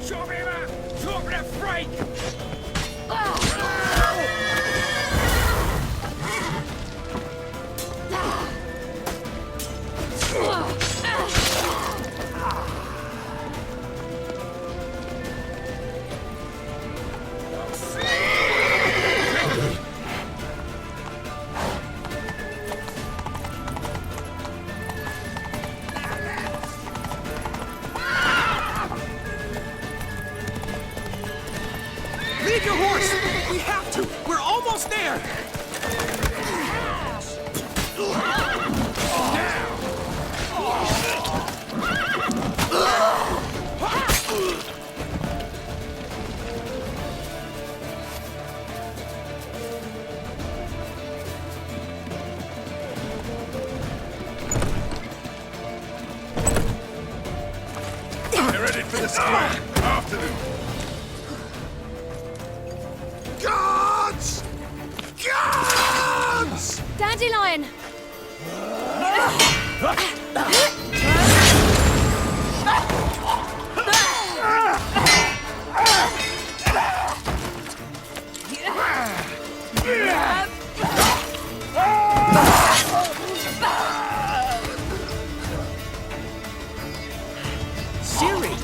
Schau mir mal! Schau mir Freak! Leave your horse! We have to! We're almost there! They're ready for the squad! After them! Guards! Guards! Dandelion! Siri!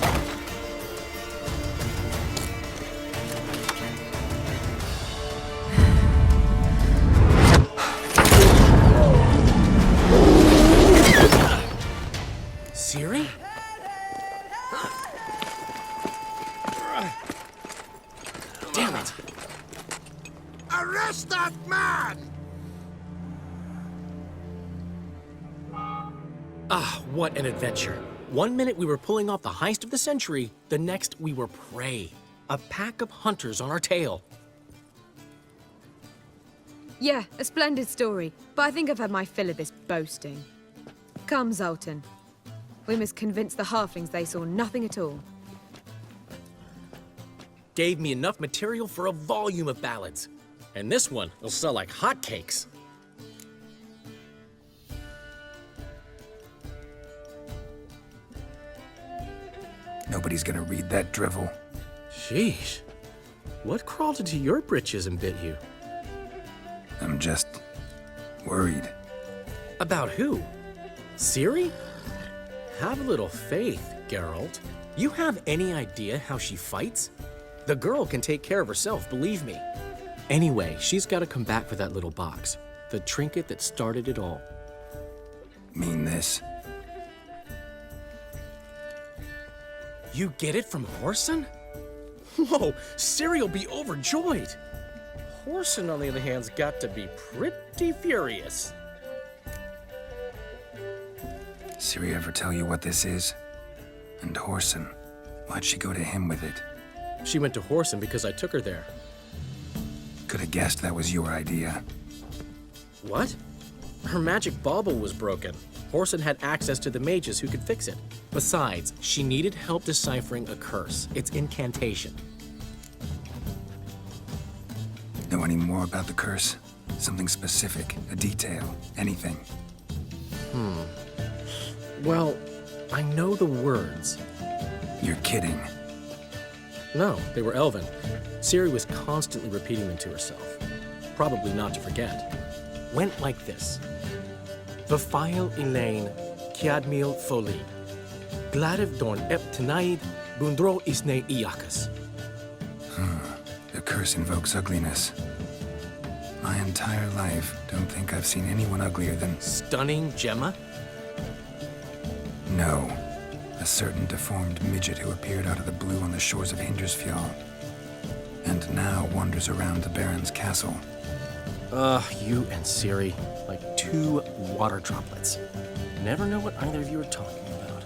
Siri? Damn it! Arrest that man! Ah, what an adventure. One minute we were pulling off the heist of the century, the next we were prey. A pack of hunters on our tail. Yeah, a splendid story, but I think I've had my fill of this boasting. Come, Zoltan. We must convince the halflings they saw nothing at all. Gave me enough material for a volume of ballads. And this one will sell like hotcakes. Nobody's gonna read that drivel. Sheesh. What crawled into your britches and bit you? I'm just worried. About who? Ciri? Have a little faith, Geralt. You have any idea how she fights? The girl can take care of herself, believe me. Anyway, she's got to come back for that little box. The trinket that started it all. Mean this? You get it from Whoreson? Whoa, Ciri'll be overjoyed. Whoreson, on the other hand, has got to be pretty furious. Ciri ever tell you what this is? And Whoreson, why'd she go to him with it? She went to Whoreson because I took her there. Could have guessed that was your idea. What? Her magic bauble was broken. Whoreson had access to the mages who could fix it. Besides, she needed help deciphering a curse. It's incantation. Know any more about the curse? Something specific, a detail, anything? Well, I know the words. You're kidding. No, they were Elven. Ciri was constantly repeating them to herself. Probably not to forget. Went like this. Vafile Elaine, Kiadmil Foli. Gladiv Dorn Ep Tenaid, Bundro Isne Iakas. The curse invokes ugliness. My entire life, don't think I've seen anyone uglier than... Stunning Gemma? No. A certain deformed midget who appeared out of the blue on the shores of Hindersfjall. And now wanders around the Baron's castle. You and Ciri, like two water droplets. Never know what either of you are talking about.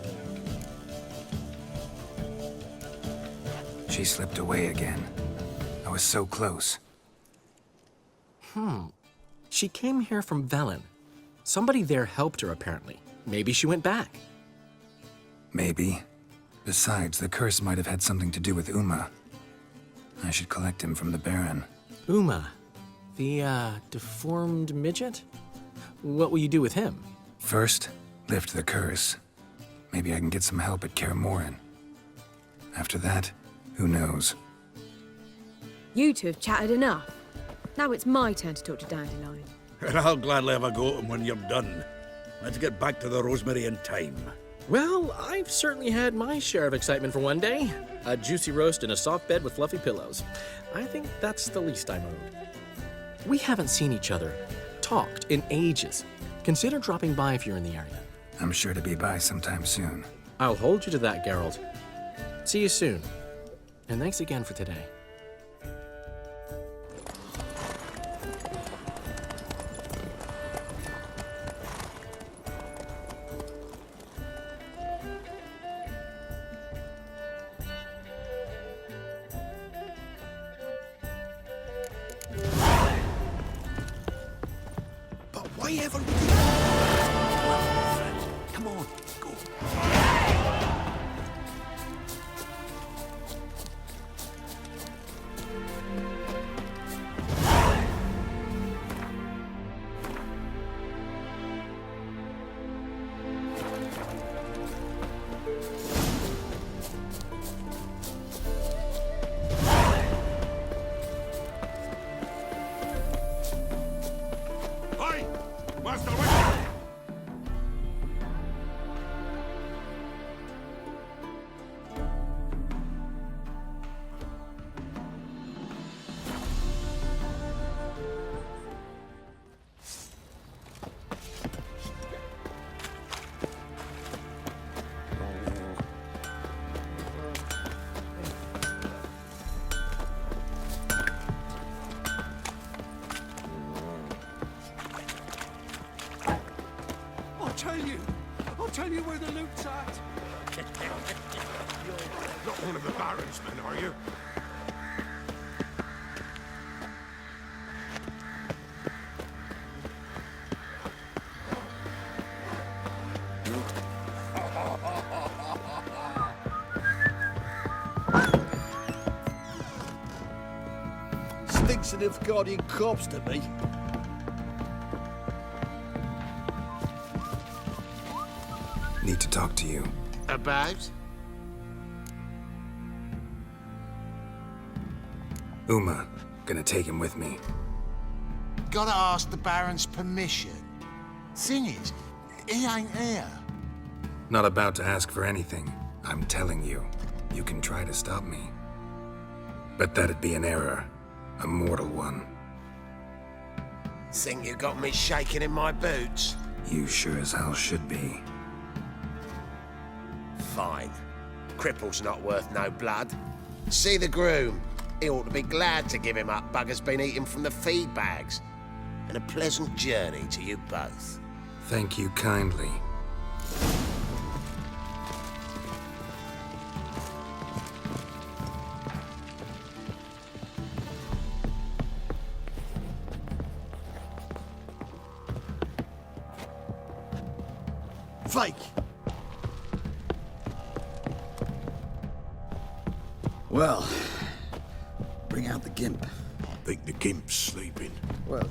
She slipped away again. I was so close. She came here from Velen. Somebody there helped her, apparently. Maybe she went back. Maybe. Besides, the curse might have had something to do with Uma. I should collect him from the Baron. Uma, the, deformed midget? What will you do with him? First, lift the curse. Maybe I can get some help at Kaer Morhen. After that, Who knows? You two have chatted enough. Now it's my turn to talk to Dandelion. And I'll gladly have a go at him when you're done. Let's get back to the Rosemary in time. Well, I've certainly had my share of excitement for one day. A juicy roast in a soft bed with fluffy pillows. I think that's the least I'm owed. We haven't seen each other, talked in ages. Consider dropping by if you're in the area. I'm sure to be by sometime soon. I'll hold you to that, Geralt. See you soon. And thanks again for today. But why ever... Come on, go. Hi, Master Witcher! I'll tell you where the loot's at. You're not one of the Baron's men, are you? Stinks of Nilfgaardian corpse to me. Need to talk to you. About? Uma. Gonna take him with me. Gotta ask the Baron's permission. Thing is, he ain't here. Not about to ask for anything. I'm telling you. You can try to stop me. But that'd be an error. A mortal one. Think you got me shaking in my boots? You sure as hell should be. Fine. Cripple's not worth no blood. See the groom. He ought to be glad to give him up. Bugger's been eating from the feed bags. And a pleasant journey to you both. Thank you kindly. Fake! Well, bring out the gimp. Think the gimp's sleeping. Well,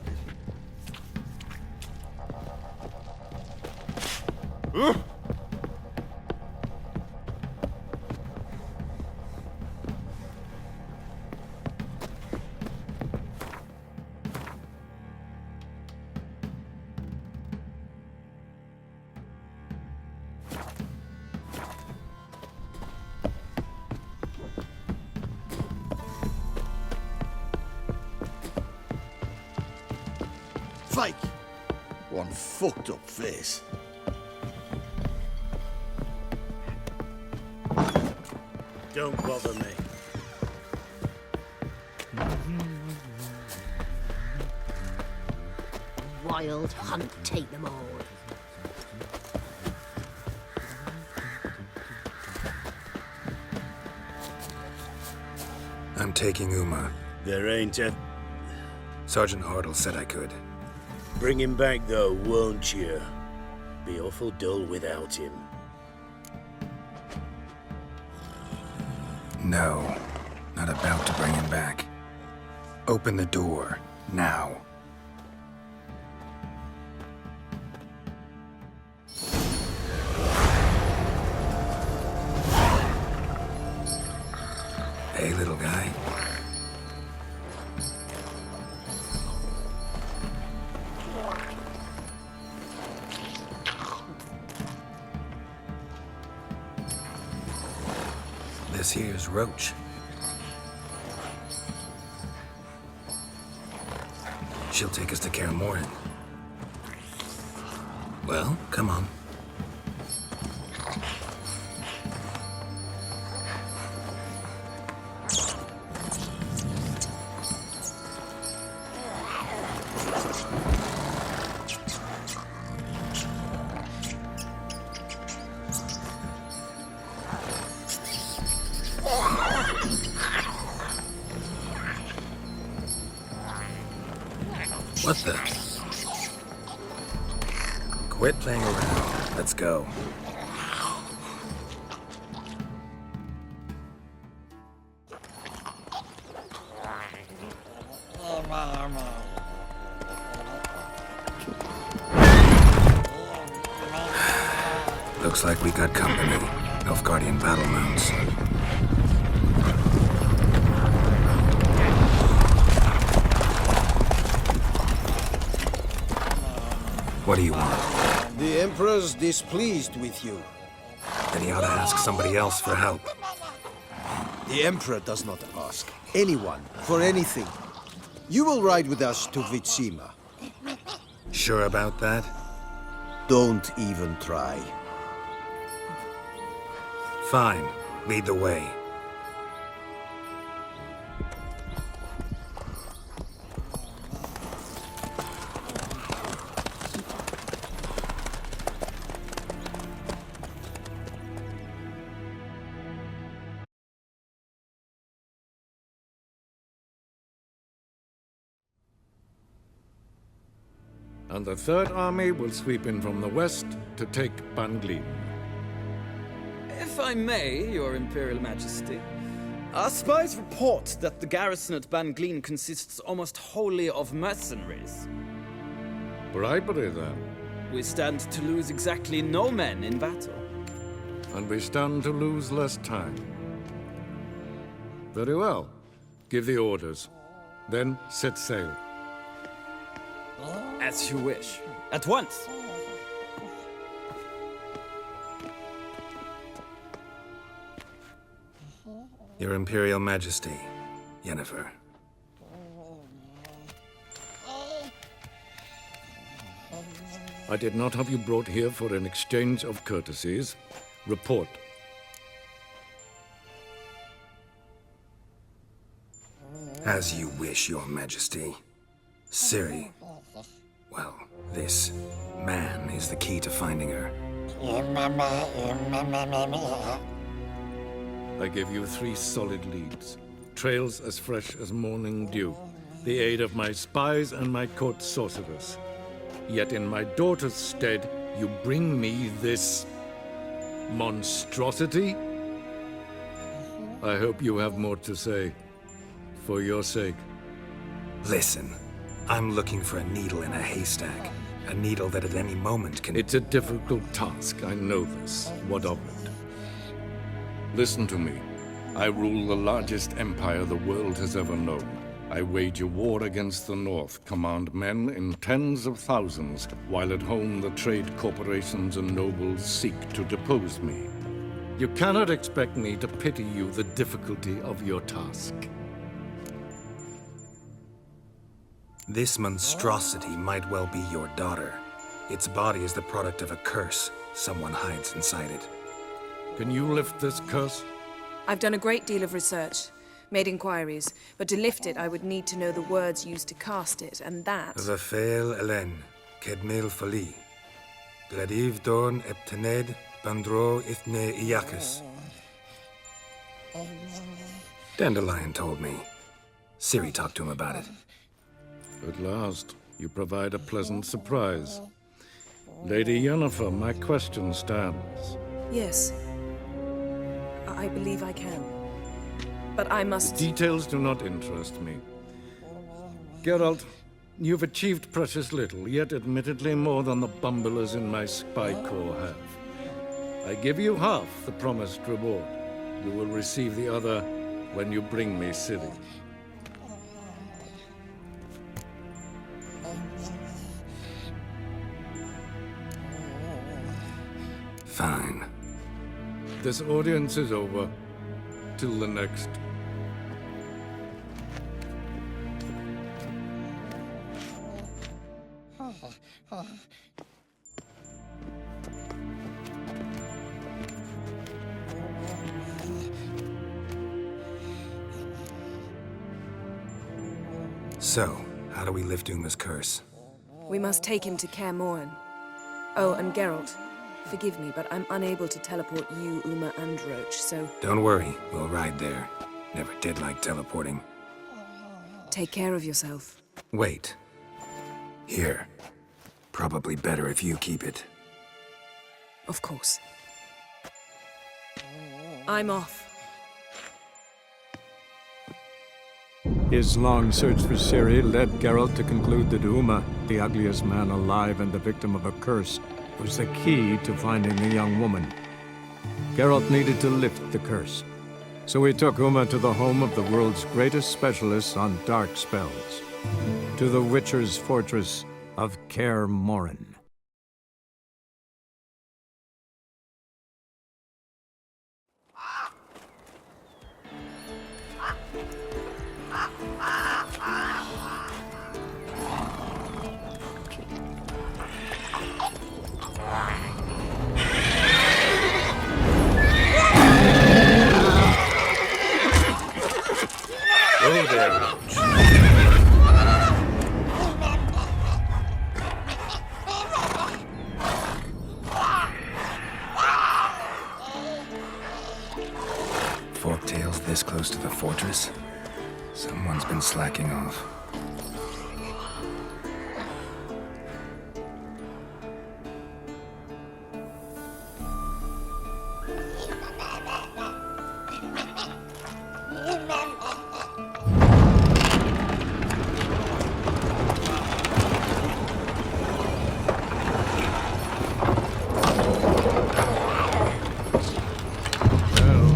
Fake! One fucked up face. Don't bother me. Wild hunt, take them all. I'm taking Uma. There ain't a... Sergeant Hartle said I could. Bring him back, though, won't you? Be awful dull without him. No, not about to bring him back. Open the door, now. Hey, little guy. This here's Roach. She'll take us to Kaer Morhen. Well, come on. What the? Quit playing around. Let's go. Looks like we got company. Nilfgaardian battle mounts. What do you want? The Emperor's displeased with you. Then he ought to ask somebody else for help. The Emperor does not ask anyone for anything. You will ride with us to Vitsima. Sure about that? Don't even try. Fine. Lead the way. And the Third Army will sweep in from the west to take Ban Glin. If I may, Your Imperial Majesty, our spies report that the garrison at Ban Glin consists almost wholly of mercenaries. Bribery, then. We stand to lose exactly no men in battle. And we stand to lose less time. Very well. Give the orders. Then set sail. As you wish. At once. Your Imperial Majesty, Yennefer. I did not have you brought here for an exchange of courtesies. Report. As you wish, Your Majesty. Ciri. Well, this man is the key to finding her. I give you 3 solid leads. Trails as fresh as morning dew. The aid of my spies and my court sorcerers. Yet in my daughter's stead, you bring me this monstrosity? I hope you have more to say. For your sake. Listen, I'm looking for a needle in a haystack. A needle that at any moment can... It's a difficult task, I know this. What of it? Listen to me. I rule the largest empire the world has ever known. I wage a war against the North, command men in tens of thousands, while at home the trade corporations and nobles seek to depose me. You cannot expect me to pity you the difficulty of your task. This monstrosity might well be your daughter. Its body is the product of a curse someone hides inside it. Can you lift this curse? I've done a great deal of research, made inquiries, but to lift it I would need to know the words used to cast it, and that... Vafael Elen, Kedmil Fali, Gladiv Dorn Eptened, Bandro Ithne Iacus. Dandelion told me. Ciri talked to him about it. At last, you provide a pleasant surprise. Lady Yennefer, my question stands. Yes. I believe I can. But I must... The details do not interest me. Geralt, you've achieved precious little, yet admittedly more than the bumblers in my spy corps have. I give you half the promised reward. You will receive the other when you bring me Ciri. Fine. This audience is over. Till the next. So, how do we lift Uma's curse? We must take him to Kaer Morhen. Oh, and Geralt, forgive me, but I'm unable to teleport you, Uma, and Roach, so Don't worry, we'll ride there. Never did like teleporting. take care of yourself. Wait. Here. Probably better if you keep it. Of course. I'm off. His long search for Ciri led Geralt to conclude that Uma, the ugliest man alive and the victim of a curse, was the key to finding the young woman. Geralt needed to lift the curse, so he took Uma to the home of the world's greatest specialists on dark spells, to the Witcher's fortress of Kaer Morhen. Oh, there, Roach. Forktails this close to the fortress? Someone's been slacking off.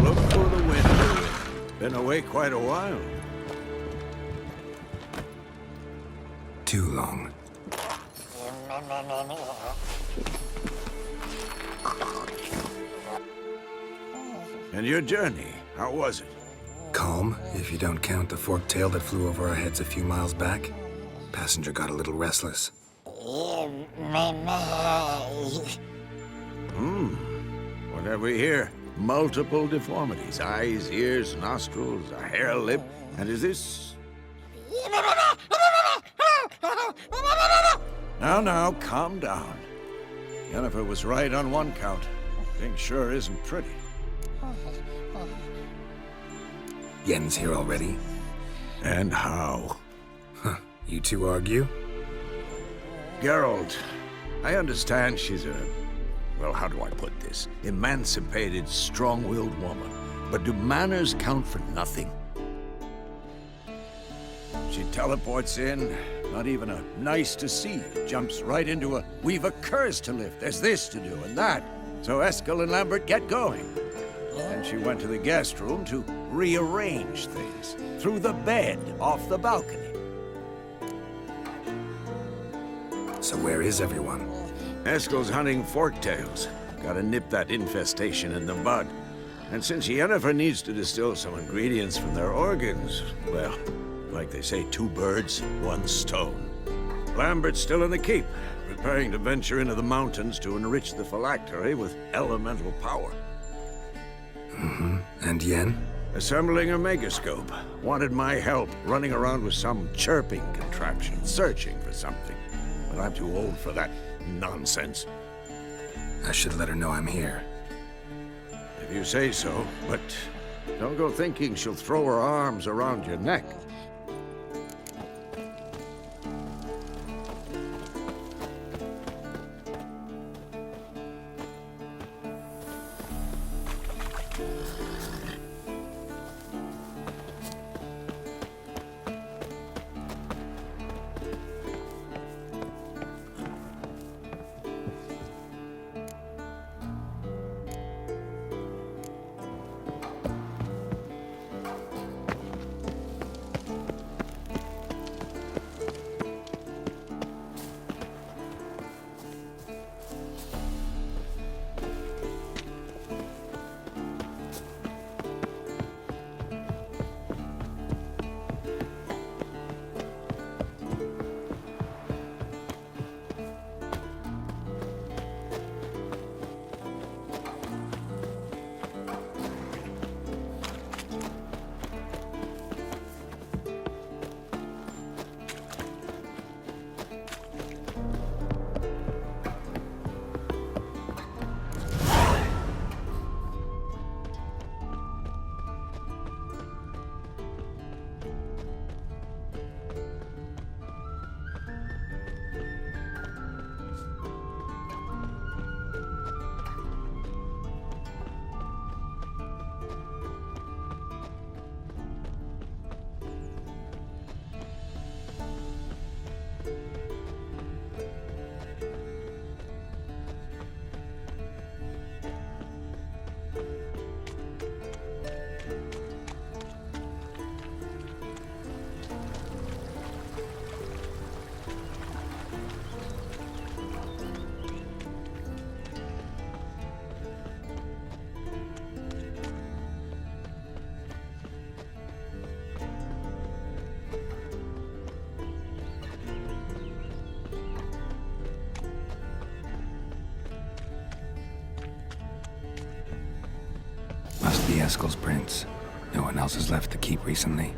Look for the window. Been away quite a while. Too long. And your journey, how was it? Calm, if you don't count the forktail that flew over our heads a few miles back. Passenger got a little restless. What have we here? Multiple deformities. Eyes, ears, nostrils, a hair lip. And is this... Now, calm down. Yennefer was right on one count. Thing sure isn't pretty. Yen's here already? And how? You two argue? Geralt, I understand she's a... Well, how do I put this? Emancipated, strong-willed woman. But do manners count for nothing? She teleports in, not even a nice to see. Jumps right into a, we've a curse to lift, there's this to do and that. So Eskel and Lambert get going. And she went to the guest room to rearrange things. Through the bed, off the balcony. So where is everyone? Eskel's hunting forktails. Gotta nip that infestation in the bud. And since Yennefer needs to distill some ingredients from their organs, well, like they say, 2 birds, 1 stone. Lambert's still in the keep, preparing to venture into the mountains to enrich the phylactery with elemental power. And Yen? Assembling a megascope. Wanted my help running around with some chirping contraption, searching for something. But I'm too old for that nonsense. I should let her know I'm here. If you say so, but don't go thinking she'll throw her arms around your neck. Eskel's prints. No one else has left the keep recently.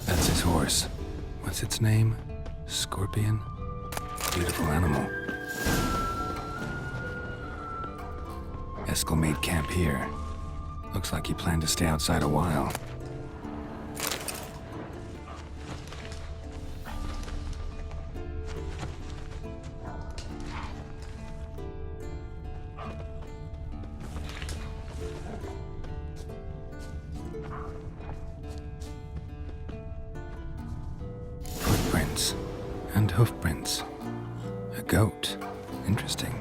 That's his horse. What's its name? Scorpion? Beautiful animal. Eskel made camp here. Looks like he planned to stay outside a while. Footprints and hoofprints. A goat. Interesting.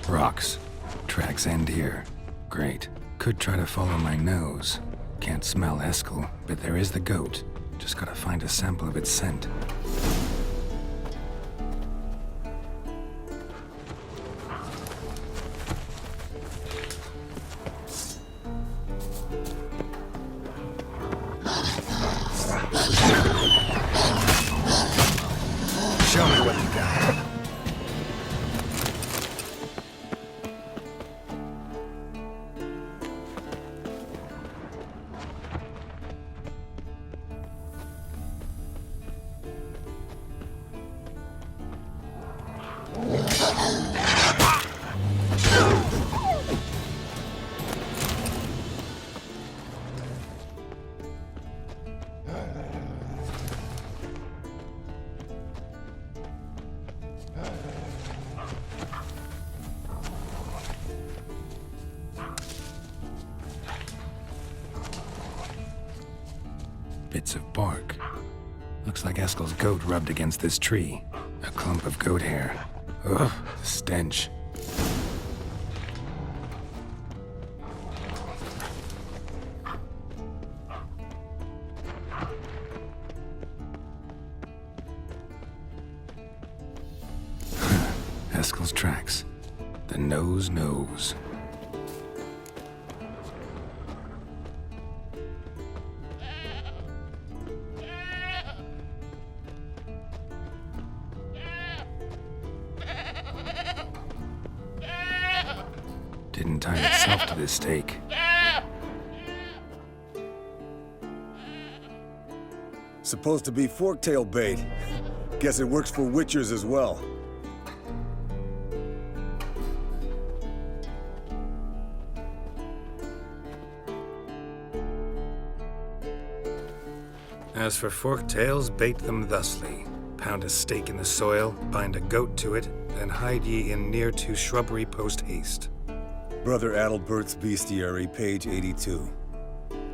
Rocks. Tracks end here. Great. Could try to follow my nose. Can't smell Eskel, but there is the goat. Just gotta find a sample of its scent. Show me what you got. Bits of bark. Looks like Eskel's goat rubbed against this tree. A clump of goat hair. Ugh, the stench. Eskel's tracks. The nose knows. Didn't tie itself to this stake. Supposed to be forktail bait. Guess it works for witchers as well. As for forktails, bait them thusly. Pound a stake in the soil, bind a goat to it, then hide ye in near to shrubbery post haste. Brother Adalbert's Bestiary, page 82.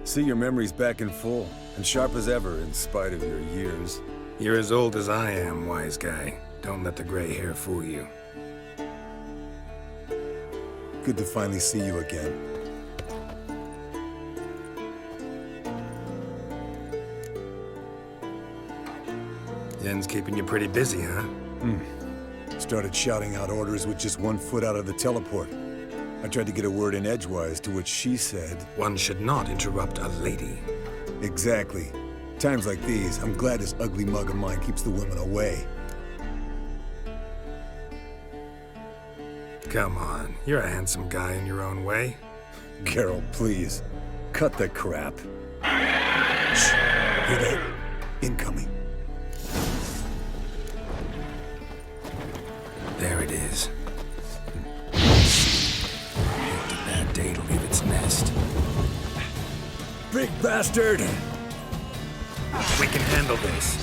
See your memories back in full, and sharp as ever in spite of your years. You're as old as I am, wise guy. Don't let the gray hair fool you. Good to finally see you again. Yen's keeping you pretty busy, huh? Started shouting out orders with just 1 foot out of the teleport. I tried to get a word in edgewise, to which she said... One should not interrupt a lady. Exactly. Times like these, I'm glad this ugly mug of mine keeps the women away. Come on, you're a handsome guy in your own way. Carol, please. Cut the crap. Shh. Hear that? Incoming. There it is. Picked a bad day to leave its nest. Big bastard! We can handle this.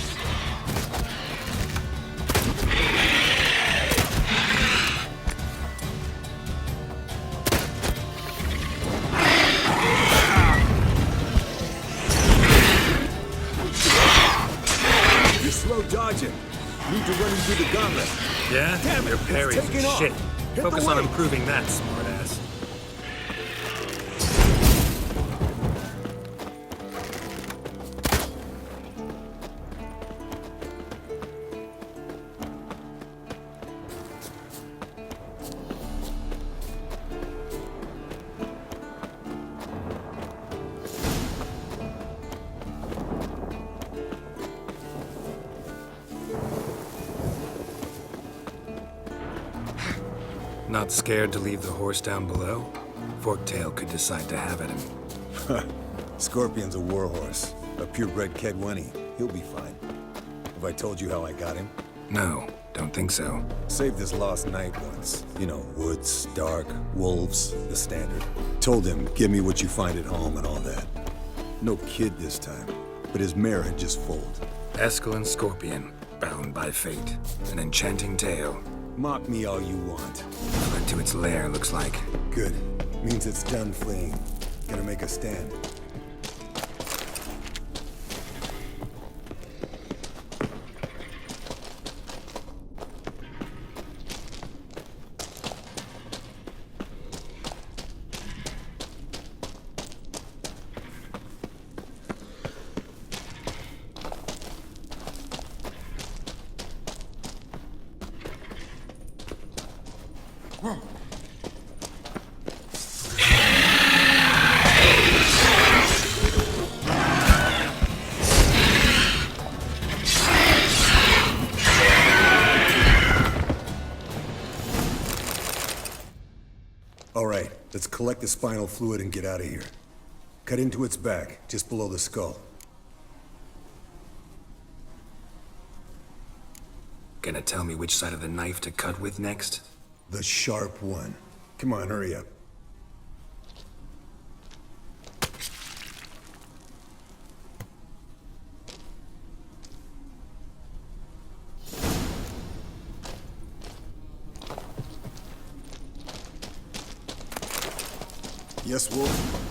You're slow dodging. Need Yeah? Damn it, Your it's parry's taking off. shit. Hit the Focus on wing. improving that, smartass. Not scared to leave the horse down below? Forktail could decide to have at him. Scorpion's a warhorse, a purebred Kedwenny. He'll be fine. Have I told you how I got him? No, don't think so. Saved his lost knight once. You know, woods, dark, wolves, the standard. Told him, give me what you find at home and all that. No kid this time, but his mare had just foaled. Eskel Scorpion, bound by fate. An enchanting tale. Mock me all you want. Fled to its lair, looks like. Good. Means it's done fleeing. Gonna make a stand. All right, let's collect the spinal fluid and get out of here. Cut into its back, just below the skull. Gonna tell me which side of the knife to cut with next? The sharp one. Come on, hurry up. Yes, Wolf?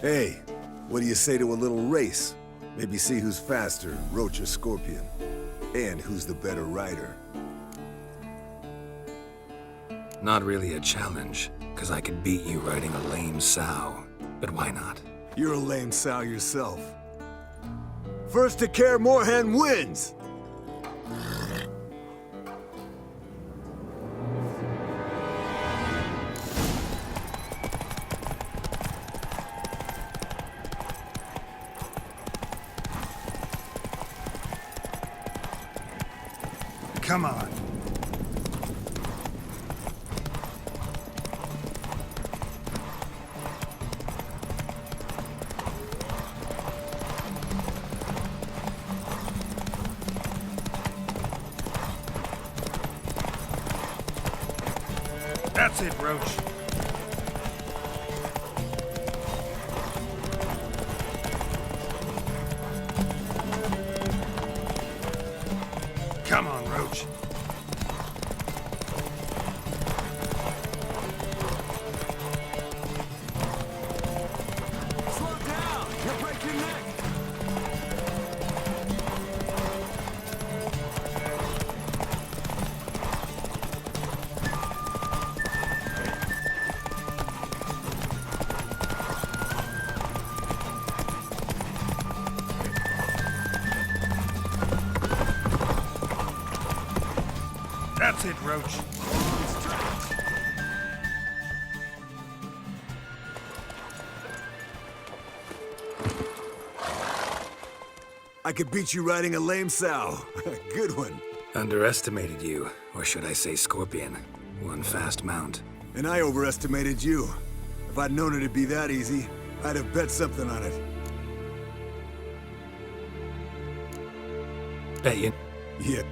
Hey, what do you say to a little race? Maybe see who's faster, Roach or Scorpion. And who's the better rider. Not really a challenge, because I could beat you riding a lame sow. But why not? You're a lame sow yourself. First to Kaer Morhen wins! Come on. That's it, Roach. Come on, Roach. Slow down! You'll break your neck! That's it, Roach. I could beat you riding a lame sow. Good one. Underestimated you, or should I say Scorpion. One fast mount. And I overestimated you. If I'd known it'd be that easy, I'd have bet something on it. Bet you. Yeah.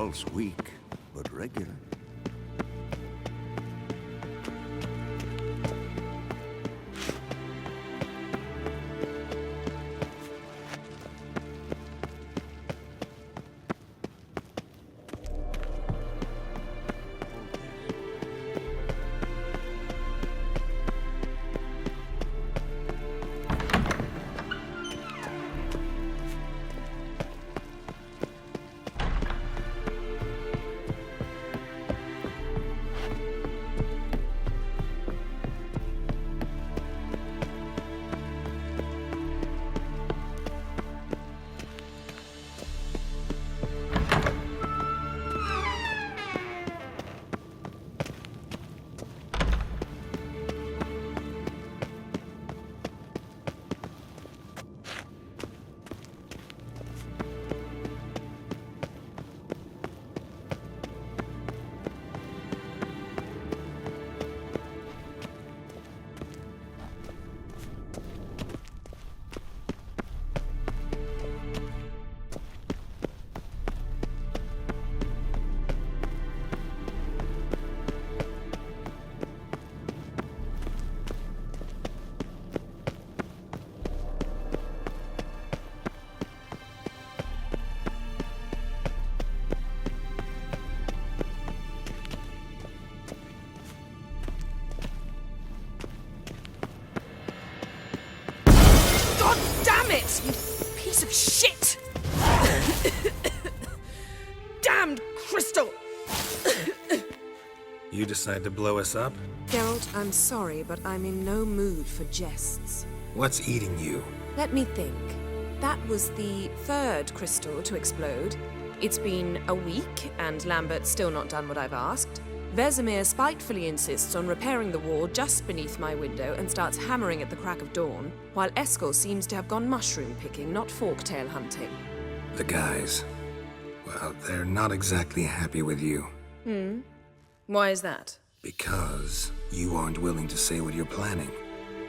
pulse weak, but regular. Damn it! You piece of shit! Damned crystal! You decide to blow us up? Geralt, I'm sorry, but I'm in no mood for jests. What's eating you? Let me think. That was the third crystal to explode. It's been a week, and Lambert's still not done what I've asked. Vesemir spitefully insists on repairing the wall just beneath my window and starts hammering at the crack of dawn, while Eskel seems to have gone mushroom picking, not forktail hunting. The guys. Well, they're not exactly happy with you. Why is that? Because you aren't willing to say what you're planning.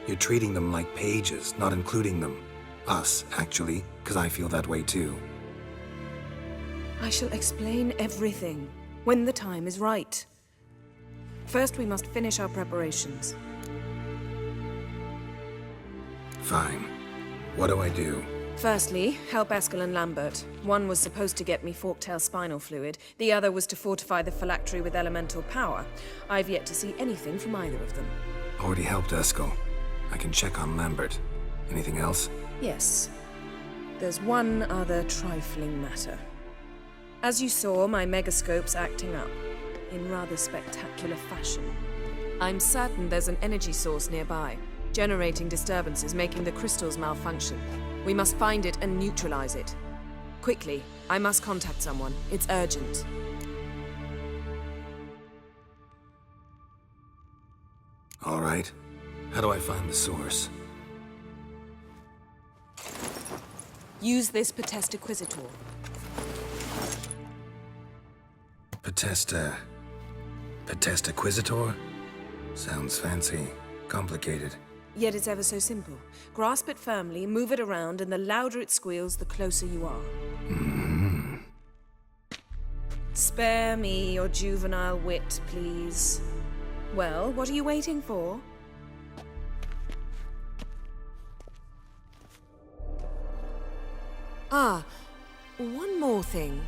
You're treating them like pages, not including them. Us, actually, because I feel that way too. I shall explain everything when the time is right. First, we must finish our preparations. Fine. What do I do? Firstly, help Eskel and Lambert. One was supposed to get me forktail spinal fluid, the other was to fortify the phylactery with elemental power. I've yet to see anything from either of them. Already helped Eskel. I can check on Lambert. Anything else? Yes. There's one other trifling matter. As you saw, my megascope's acting up, in rather spectacular fashion. I'm certain there's an energy source nearby, generating disturbances, making the crystals malfunction. We must find it and neutralize it. Quickly, I must contact someone. It's urgent. All right. How do I find the source? Use this Potestaquizitor. Potestaquizitor? Sounds fancy. Complicated. Yet it's ever so simple. Grasp it firmly, move it around, and the louder it squeals, the closer you are. Spare me your juvenile wit, please. Well, what are you waiting for? Ah, one more thing.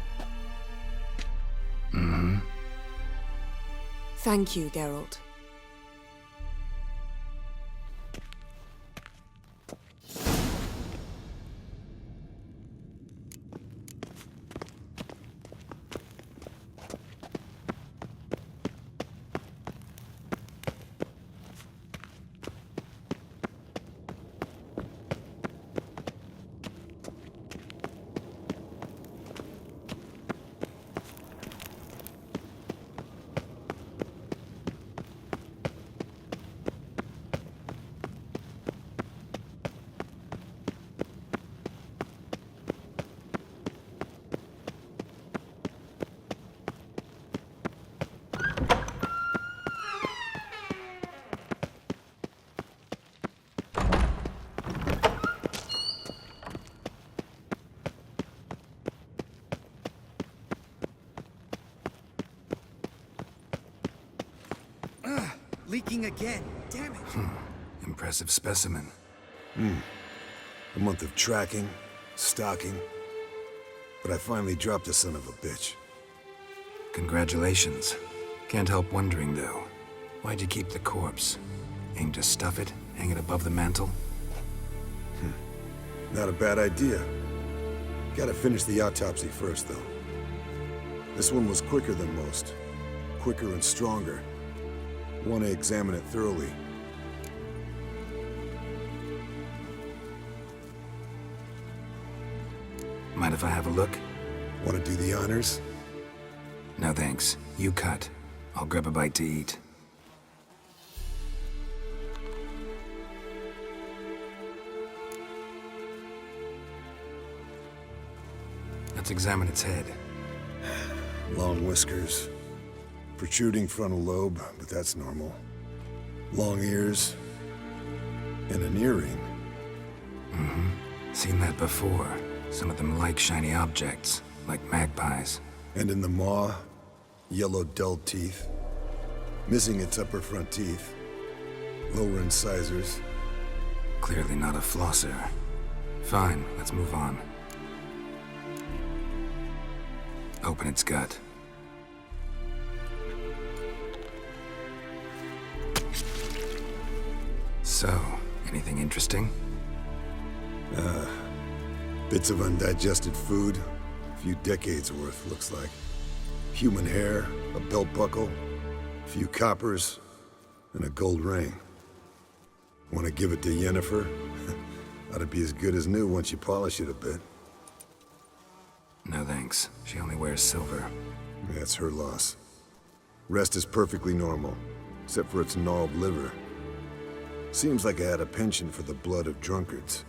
Thank you, Geralt. Leaking again. Damn it. Impressive specimen. A month of tracking, stalking. But I finally dropped the son of a bitch. Congratulations. Can't help wondering, though. Why'd you keep the corpse? Aim to stuff it? Hang it above the mantle? Not a bad idea. Gotta finish the autopsy first, though. This one was quicker than most. Quicker and stronger. Want to examine it thoroughly. Mind if I have a look? Want to do the honors? No thanks. You cut. I'll grab a bite to eat. Let's examine its head. Long whiskers. Protruding frontal lobe, but that's normal. Long ears. And an earring. Seen that before. Some of them like shiny objects, like magpies. And in the maw, yellow dull teeth. Missing its upper front teeth. Lower incisors. Clearly not a flosser. Fine, let's move on. Open its gut. So, anything interesting? Bits of undigested food. A few decades worth, looks like. Human hair, a belt buckle, a few coppers, and a gold ring. Want to give it to Yennefer? Ought to be as good as new once you polish it a bit. No thanks. She only wears silver. That's her loss. Rest is perfectly normal, except for its gnarled liver. Seems like I had a penchant for the blood of drunkards.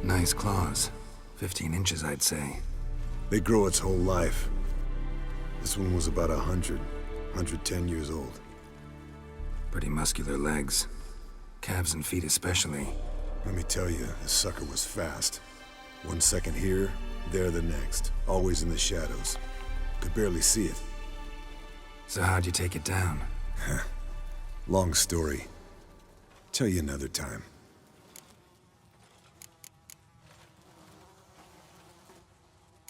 Nice claws. 15 inches, I'd say. They grow its whole life. This one was about 110 years old. Pretty muscular legs. Calves and feet especially. Let me tell you, this sucker was fast. 1 second here, there the next. Always in the shadows. Could barely see it. So how'd you take it down? Long story. Tell you another time.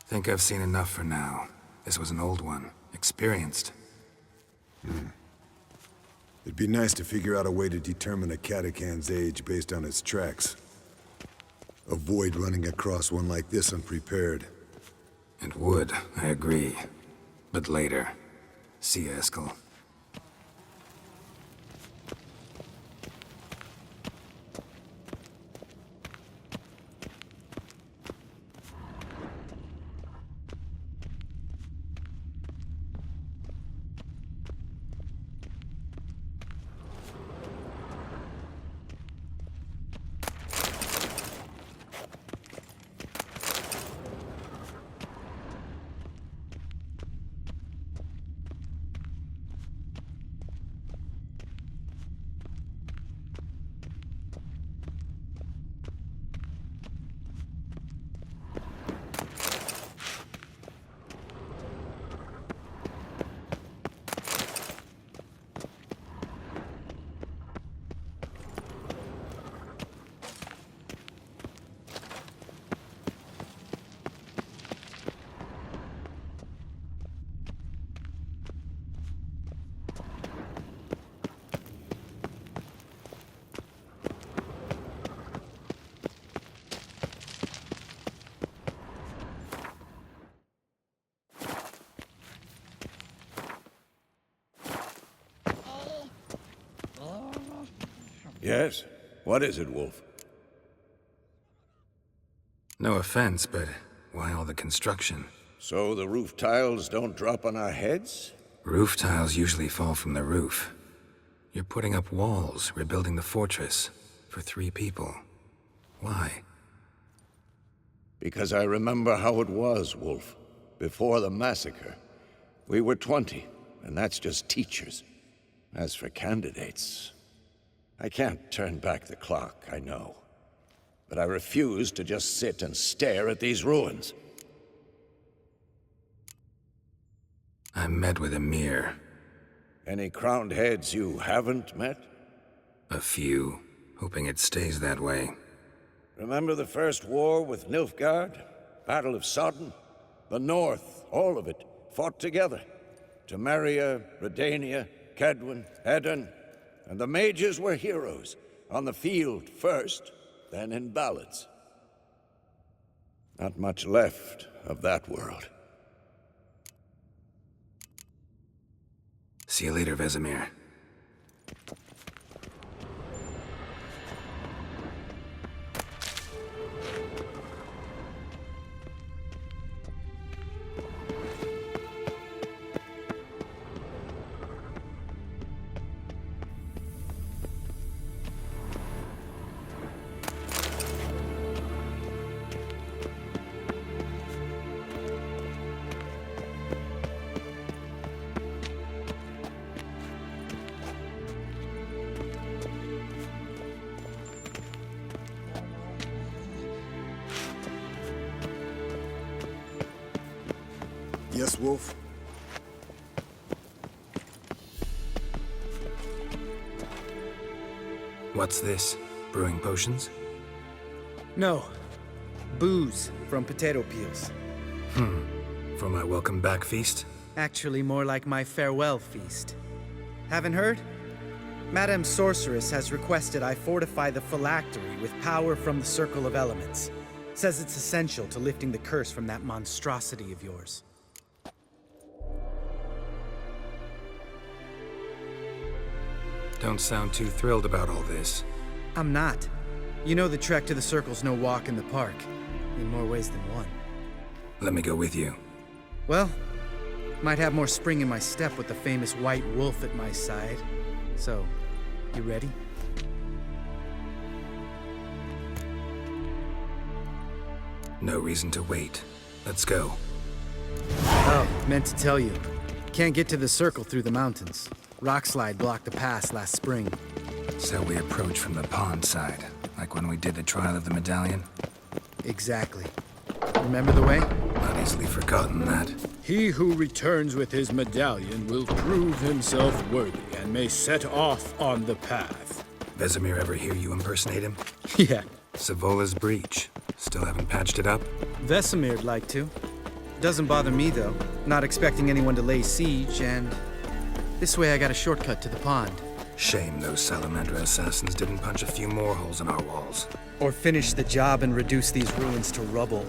Think I've seen enough for now. This was an old one. Experienced. It'd be nice to figure out a way to determine a Katakan's age based on its tracks. Avoid running across one like this unprepared. And would, I agree. But later. See you, Eskel. Yes? What is it, Wolf? No offense, but why all the construction? So the roof tiles don't drop on our heads? Roof tiles usually fall from the roof. You're putting up walls, rebuilding the fortress. For 3 people. Why? Because I remember how it was, Wolf. Before the massacre. We were 20, and that's just teachers. As for candidates... I can't turn back the clock, I know. But I refuse to just sit and stare at these ruins. I met with Emir. Any crowned heads you haven't met? A few. Hoping it stays that way. Remember the first war with Nilfgaard? Battle of Sodden? The North, all of it, fought together. Temeria, Redania, Kedwen, Edirn, and the mages were heroes. On the field first, then in ballads. Not much left of that world. See you later, Vesemir. Yes, Wolf? What's this? Brewing potions? No. Booze from potato peels. For my welcome back feast? Actually, more like my farewell feast. Haven't heard? Madame Sorceress has requested I fortify the phylactery with power from the Circle of Elements. Says it's essential to lifting the curse from that monstrosity of yours. Don't sound too thrilled about all this. I'm not. You know the trek to the Circle's no walk in the park. In more ways than one. Let me go with you. Well, might have more spring in my step with the famous White Wolf at my side. So, you ready? No reason to wait. Let's go. Oh, meant to tell you. Can't get to the Circle through the mountains. Rockslide blocked the pass last spring. So we approach from the pond side, like when we did the trial of the medallion? Exactly. Remember the way? Not easily forgotten that. He who returns with his medallion will prove himself worthy and may set off on the path. Vesemir ever hear you impersonate him? Yeah. Savola's breach. Still haven't patched it up? Vesemir'd like to. Doesn't bother me, though. Not expecting anyone to lay siege, and this way I got a shortcut to the pond. Shame those Salamandra assassins didn't punch a few more holes in our walls. Or finish the job and reduce these ruins to rubble.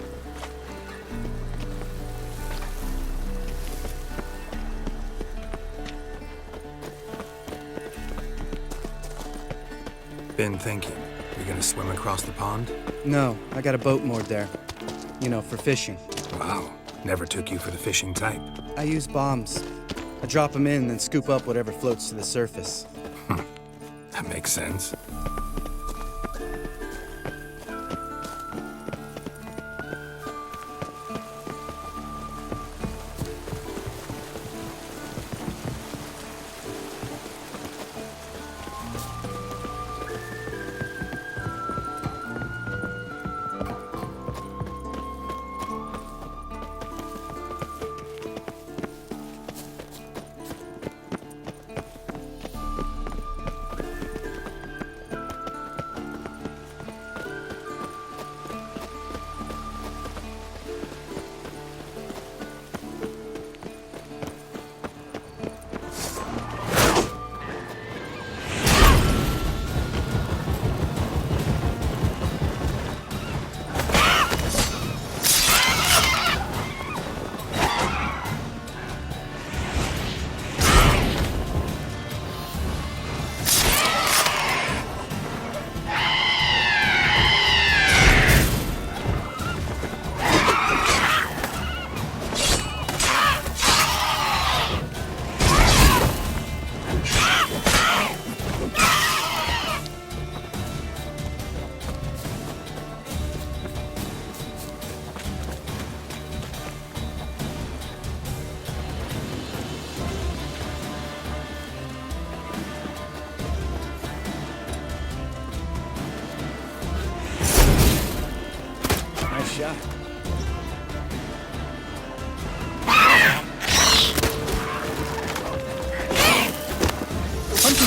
Been thinking. You gonna swim across the pond? No, I got a boat moored there. You know, for fishing. Wow. Never took you for the fishing type. I use bombs. I drop them in, then scoop up whatever floats to the surface. That makes sense.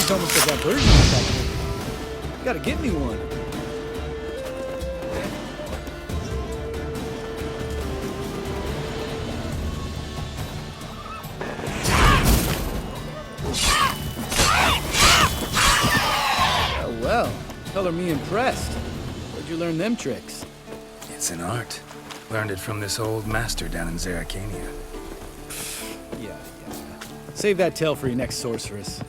He's almost got that version of that. Gotta get me one. Well, color me impressed. Where'd you learn them tricks? It's an art. Learned it from this old master down in Zerrikania. Yeah. Save that tale for your next sorceress.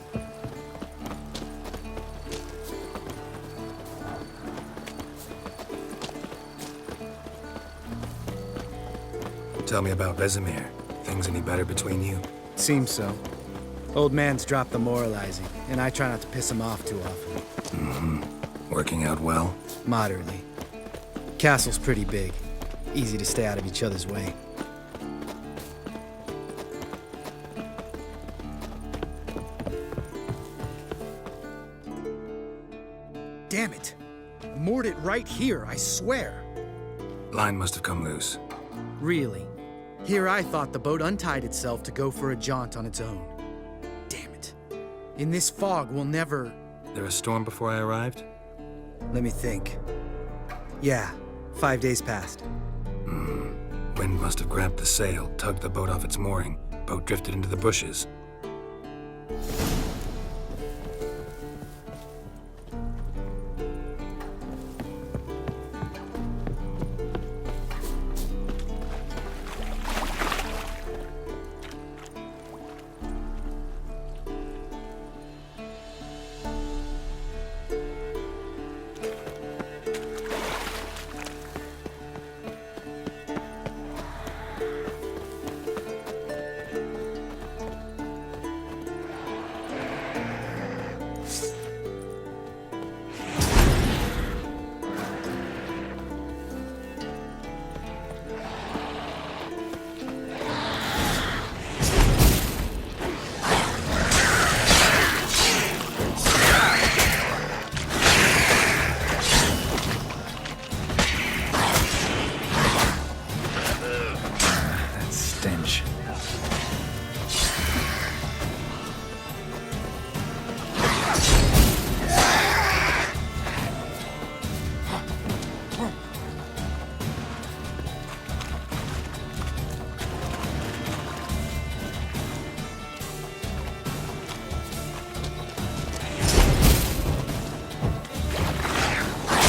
Tell me about Vesemir. Things any better between you? Seems so. Old man's dropped the moralizing, and I try not to piss him off too often. Mm-hmm. Working out well? Moderately. Castle's pretty big. Easy to stay out of each other's way. Damn it! I moored it right here, I swear. Line must have come loose. Really? Here I thought the boat untied itself to go for a jaunt on its own. Damn it. In this fog, we'll never... There a storm before I arrived? Let me think. Yeah, 5 days passed. Wind must have grabbed the sail, tugged the boat off its mooring. Boat drifted into the bushes.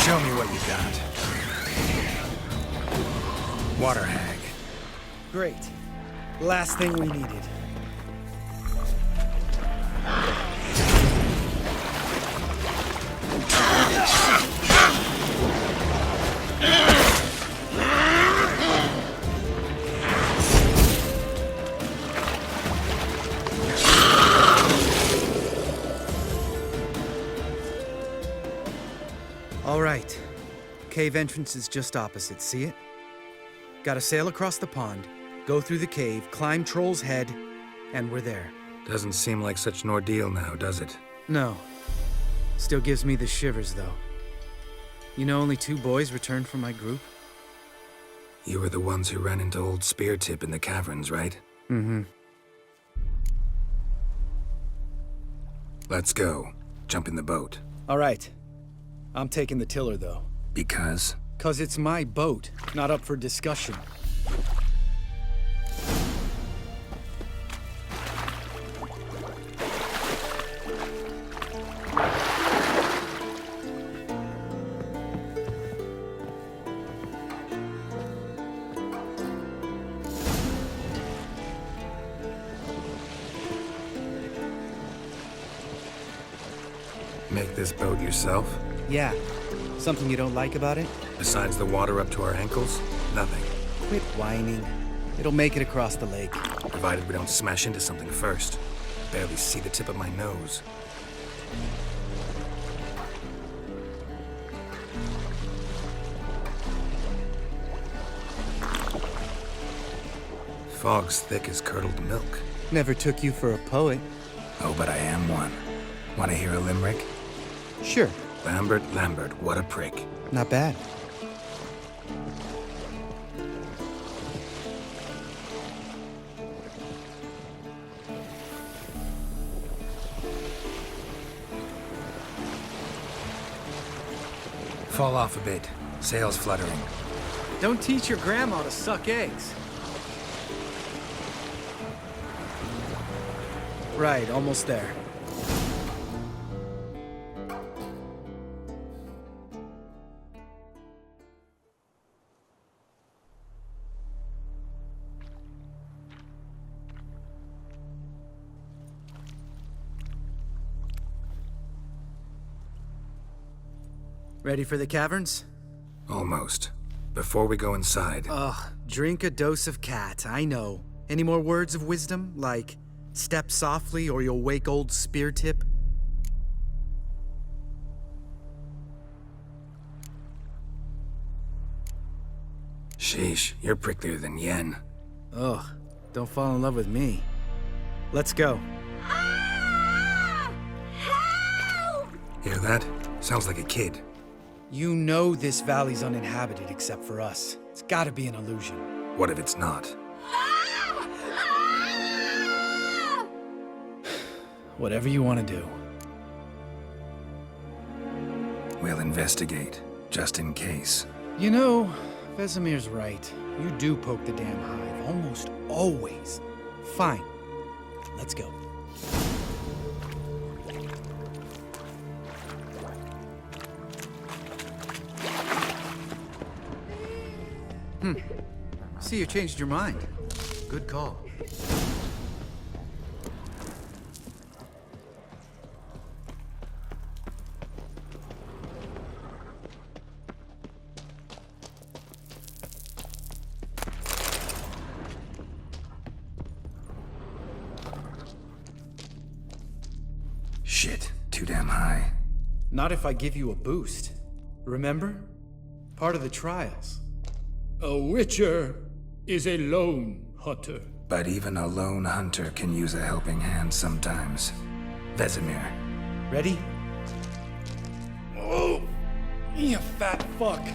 Show me what you got. Water hag. Great. Last thing we needed. All right. Cave entrance is just opposite, see it? Gotta sail across the pond, go through the cave, climb Troll's Head, and we're there. Doesn't seem like such an ordeal now, does it? No. Still gives me the shivers, though. You know only 2 boys returned from my group? You were the ones who ran into old Speartip in the caverns, right? Mm-hmm. Let's go. Jump in the boat. All right. I'm taking the tiller, though. Because? 'Cause it's my boat, not up for discussion. Make this boat yourself? Yeah. Something you don't like about it? Besides the water up to our ankles? Nothing. Quit whining. It'll make it across the lake. Provided we don't smash into something first. Barely see the tip of my nose. Fog's thick as curdled milk. Never took you for a poet. Oh, but I am one. Want to hear a limerick? Sure. Lambert, what a prick. Not bad. Fall off a bit. Sails fluttering. Don't teach your grandma to suck eggs. Right, almost there. Ready for the caverns? Almost. Before we go inside... Ugh, drink a dose of cat, I know. Any more words of wisdom, like, step softly or you'll wake old Spear Tip? Sheesh, you're pricklier than Yen. Ugh, don't fall in love with me. Let's go. Hear that? Sounds like a kid. You know this valley's uninhabited except for us. It's gotta be an illusion. What if it's not? Whatever you want to do. We'll investigate, just in case. You know, Vesemir's right. You do poke the damn hive, almost always. Fine. Let's go. See, you changed your mind. Good call. Shit, too damn high. Not if I give you a boost. Remember? Part of the trials. A witcher is a lone hunter. But even a lone hunter can use a helping hand sometimes. Vesemir. Ready? Oh, you fat fuck.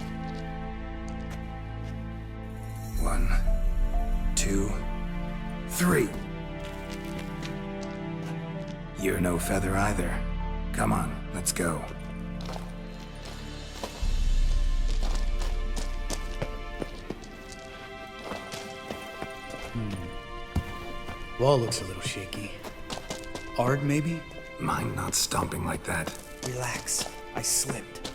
1, 2, 3. You're no feather either. Come on, let's go. Wall looks a little shaky. Ard, maybe? Mind not stomping like that. Relax. I slipped.